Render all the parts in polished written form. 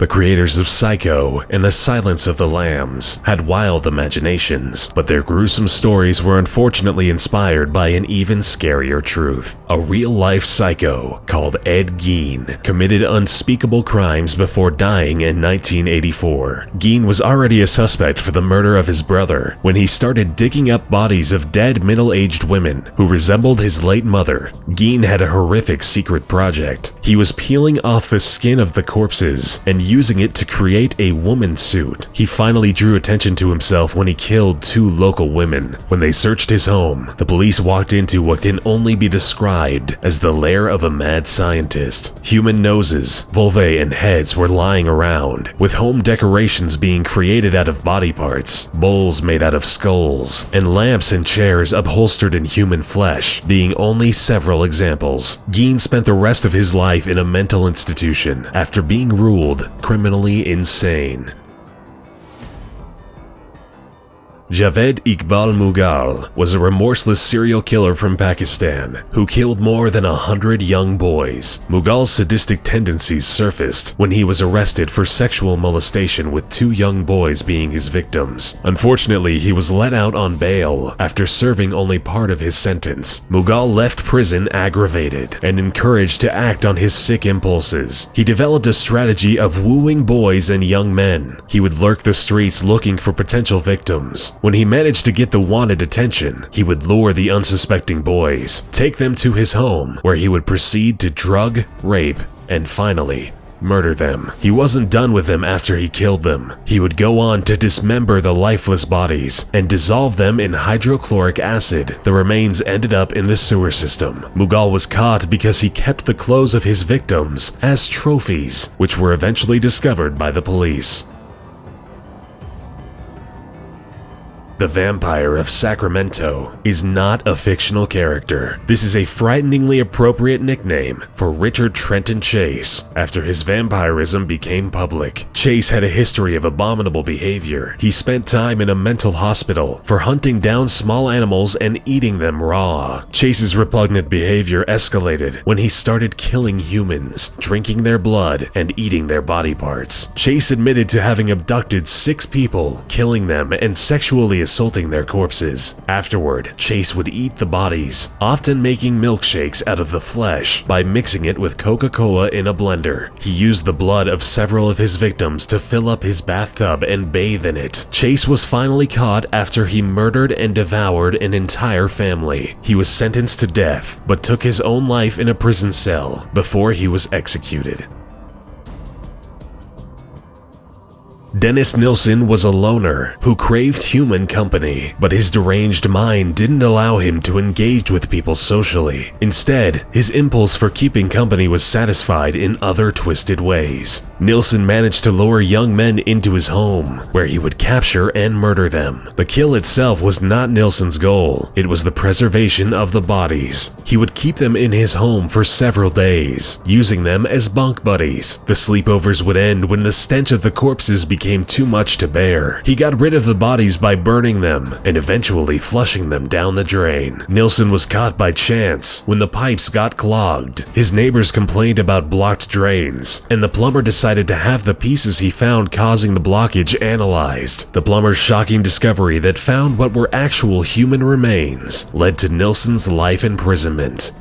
The creators of Psycho and The Silence of the Lambs had wild imaginations, but their gruesome stories were unfortunately inspired by an even scarier truth. A real-life psycho called Edie Jeanne committed unspeakable crimes before dying in 1984. Jeanne was already a suspect for the murder of his brother when he started digging up bodies of dead middle-aged women who resembled his late mother. Jeanne had a horrific secret project. He was peeling off the skin of the corpses and using it to create a woman suit. He finally drew attention to himself when he killed 2 local women. When they searched his home, the police walked into what can only be described as the lair of a mad scientist. Human noses, vulvae, and heads were lying around, with home decorations being created out of body parts, bowls made out of skulls, and lamps and chairs upholstered in human flesh being only several examples. Jeanne spent the rest of his life in a mental institution after being ruled criminally insane. Javed Iqbal Mughal was a remorseless serial killer from Pakistan who killed more than 100 young boys. Mughal's sadistic tendencies surfaced when he was arrested for sexual molestation, with 2 young boys being his victims. Unfortunately, he was let out on bail after serving only part of his sentence. Mughal left prison aggravated and encouraged to act on his sick impulses. He developed a strategy of wooing boys and young men. He would lurk the streets looking for potential victims. When he managed to get the wanted attention, he would lure the unsuspecting boys, take them to his home, where he would proceed to drug, rape, and finally, murder them. He wasn't done with them after he killed them. He would go on to dismember the lifeless bodies and dissolve them in hydrochloric acid. The remains ended up in the sewer system. Mughal was caught because he kept the clothes of his victims as trophies, which were eventually discovered by the police. The Vampire of Sacramento is not a fictional character. This is a frighteningly appropriate nickname for Richard Trenton Chase after his vampirism became public. Chase had a history of abominable behavior. He spent time in a mental hospital for hunting down small animals and eating them raw. Chase's repugnant behavior escalated when he started killing humans, drinking their blood, and eating their body parts. Chase admitted to having abducted 6 people, killing them, and sexually assaulting their corpses. Afterward, Chase would eat the bodies, often making milkshakes out of the flesh by mixing it with Coca-Cola in a blender. He used the blood of several of his victims to fill up his bathtub and bathe in it. Chase was finally caught after he murdered and devoured an entire family. He was sentenced to death, but took his own life in a prison cell before he was executed. Dennis Nilsson was a loner who craved human company, but his deranged mind didn't allow him to engage with people socially. Instead, his impulse for keeping company was satisfied in other twisted ways. Nilsson managed to lure young men into his home, where he would capture and murder them. The kill itself was not Nilsson's goal, it was the preservation of the bodies. He would keep them in his home for several days, using them as bunk buddies. The sleepovers would end when the stench of the corpses became too much to bear. He got rid of the bodies by burning them and eventually flushing them down the drain. Nilsson was caught by chance when the pipes got clogged. His neighbors complained about blocked drains, and the plumber decided to have the pieces he found causing the blockage analyzed. The plumber's shocking discovery that found what were actual human remains led to Nilsson's life imprisonment.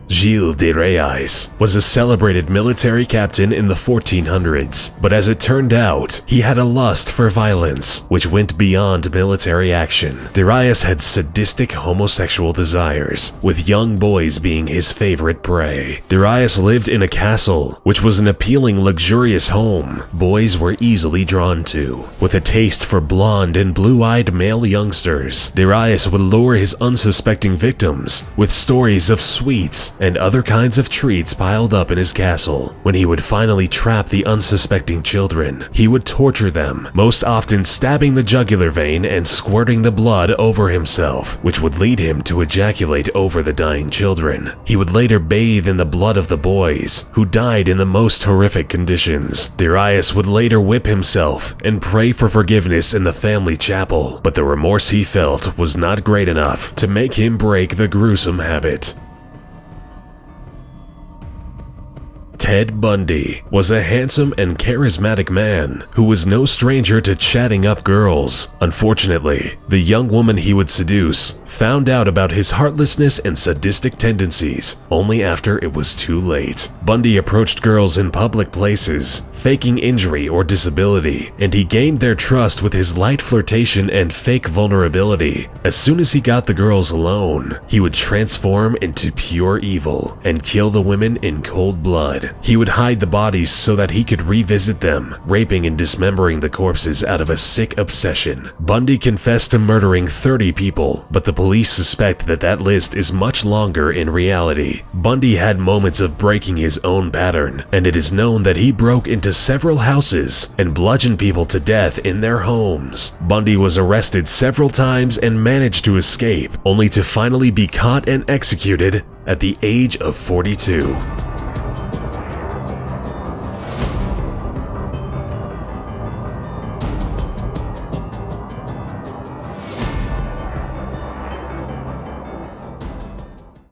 Gilles de Reyes was a celebrated military captain in the 1400s, but as it turned out, he had a lust for violence, which went beyond military action. De Reyes had sadistic homosexual desires, with young boys being his favorite prey. De Reyes lived in a castle, which was an appealing, luxurious home boys were easily drawn to. With a taste for blonde and blue-eyed male youngsters, De Reyes would lure his unsuspecting victims with stories of sweets and other kinds of treats piled up in his castle. When he would finally trap the unsuspecting children, he would torture them, most often stabbing the jugular vein and squirting the blood over himself, which would lead him to ejaculate over the dying children. He would later bathe in the blood of the boys, who died in the most horrific conditions. De Reyes would later whip himself and pray for forgiveness in the family chapel, but the remorse he felt was not great enough to make him break the gruesome habit. Ted Bundy was a handsome and charismatic man who was no stranger to chatting up girls. Unfortunately, the young woman he would seduce found out about his heartlessness and sadistic tendencies only after it was too late. Bundy approached girls in public places, faking injury or disability, and he gained their trust with his light flirtation and fake vulnerability. As soon as he got the girls alone, he would transform into pure evil and kill the women in cold blood. He would hide the bodies so that he could revisit them, raping and dismembering the corpses out of a sick obsession. Bundy confessed to murdering 30 people, but the police suspect that that list is much longer in reality. Bundy had moments of breaking his own pattern, and it is known that he broke into several houses and bludgeoned people to death in their homes. Bundy was arrested several times and managed to escape, only to finally be caught and executed at the age of 42.